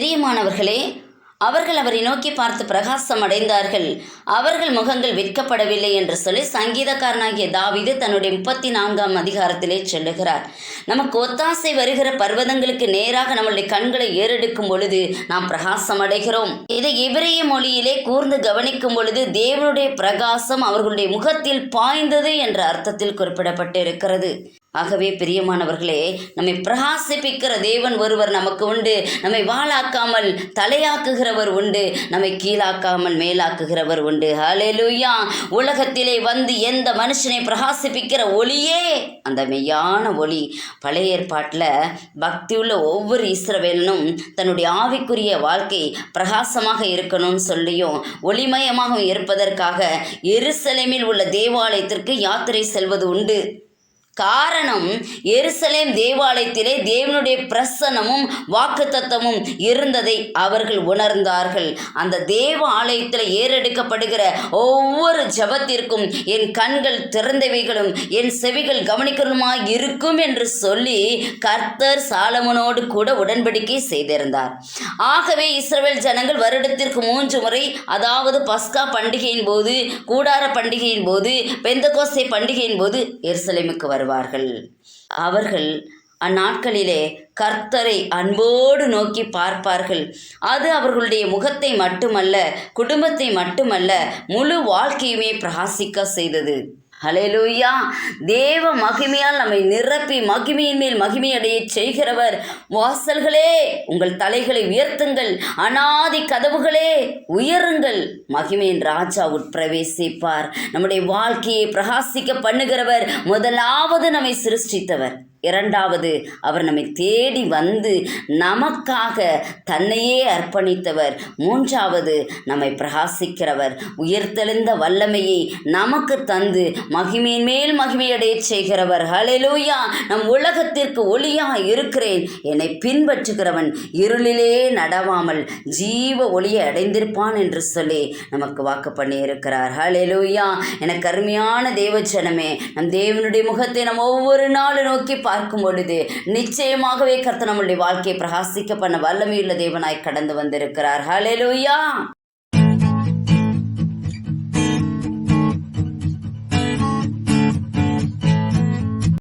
பிரியமானவர்களே, அவர்கள் அவரை நோக்கி பார்த்து பிரகாசம் அடைந்தார்கள். அவர்கள் முகங்கள் வெட்கப்படவில்லை என்று சொல்லி சங்கீதக்காரனாகிய தாவீது தன்னுடைய 34ஆம் அதிகாரத்திலே சொல்லுகிறார். நமக்கு ஒத்தாசை வருகிற பர்வதங்களுக்கு நேராக நம்முடைய கண்களை ஏறெடுக்கும் பொழுது நாம் பிரகாசம் அடைகிறோம். இதை எபிரேய மொழியிலே கூர்ந்து கவனிக்கும் பொழுது தேவனுடைய பிரகாசம் அவர்களுடைய முகத்தில் பாய்ந்தது என்ற அர்த்தத்தில் குறிப்பிடப்பட்டு இருக்கிறது. ஆகவே பிரியமானவர்களே, நம்மை பிரகாசிப்பிக்கிற தேவன் ஒருவர் நமக்கு உண்டு. நம்மை வாளாக்காமல் தலையாக்குகிறவர் உண்டு. நம்மை கீழாக்காமல் மேலாக்குகிறவர் உண்டு. ஹல்லேலூயா. உலகத்திலே வந்து எந்த மனுஷனை பிரகாசிப்பிக்கிற ஒளியே அந்த மெய்யான ஒளி. பழைய ஏற்பாட்டில் பக்தியுள்ள ஒவ்வொரு இஸ்ரவேலனும் தன்னுடைய ஆவிக்குரிய வாழ்க்கை பிரகாசமாக இருக்கணும்னு சொல்லியும் ஒளிமயமாக இருப்பதற்காக எருசலேமில் உள்ள தேவாலயத்திற்கு யாத்திரை செல்வது உண்டு. காரணம், எருசலேம் தேவாலயத்திலே தேவனுடைய பிரசன்னமும் வாக்குத்தத்தமும் இருந்ததை அவர்கள் உணர்ந்தார்கள். அந்த தேவ ஆலயத்தில் ஏறெடுக்கப்படுகிற ஒவ்வொரு ஜபத்திற்கும் என் கண்கள் திறந்தவைகளும் என் செவிகள் கவனிக்கிறதுமாய் இருக்கும் என்று சொல்லி கர்த்தர் சாலமோனோடு கூட உடன்படிக்கை செய்திருந்தார். ஆகவே இஸ்ரவேல் ஜனங்கள் வருடத்திற்கு 3 முறை, அதாவது பஸ்கா பண்டிகையின் போது, கூடார பண்டிகையின் போது, பெந்தகோஸ்தே பண்டிகையின் போது எருசலேமுக்கு வருவார்கள். அவர்கள் அந்நாட்களிலே கர்த்தரை அன்போடு நோக்கி பார்ப்பார்கள். அது அவர்களுடைய முகத்தை மட்டுமல்ல, குடும்பத்தை மட்டுமல்ல, முழு வாழ்க்கையுமே பிரகாசிக்க செய்தது. ஹல்லேலூயா. தேவ மகிமையால் நம்மை நிரப்பி மகிமையின் மேல் மகிமையடைய செய்கிறவர். வாசல்களே உங்கள் தலைகளை உயர்த்துங்கள், அநாதி கதவுகளே உயருங்கள், மகிமையின் ராஜா உட்பிரவேசிப்பார். நம்முடைய வாழ்க்கையை பிரகாசிக்க பண்ணுகிறவர். முதலாவது நம்மை சிருஷ்டித்தவர். இரண்டாவது, அவர் நம்மை தேடி வந்து நமக்காக தன்னையே அர்ப்பணித்தவர். மூன்றாவது, நம்மை பிரகாசிக்கிறவர். உயர்த்தெழுந்த வல்லமையை நமக்கு தந்து மகிமையின் மேல் மகிமையடைய செய்கிறவர். ஹல்லேலூயா. நம் உலகத்திற்கு ஒளியாக இருக்கிறேன், என்னை பின்பற்றுகிறவன் இருளிலே நடவாமல் ஜீவ ஒளியை அடைந்திருப்பான் என்று சொல்லி நமக்கு வாக்கு பண்ணி இருக்கிறார். ஹல்லேலூயா. எனக்கு அருமையான தேவஜனமே, நம் தேவனுடைய முகத்தை நம் ஒவ்வொரு நாளும் நோக்கி பார்க்கும் பொழுது நிச்சயமாகவே கர்த்தர் நம்முடைய வாழ்க்கையை பிரகாசிக்க பண்ண வல்லமையுள்ள தேவனாய் கடந்து வந்திருக்கிறார். ஹல்லேலூயா.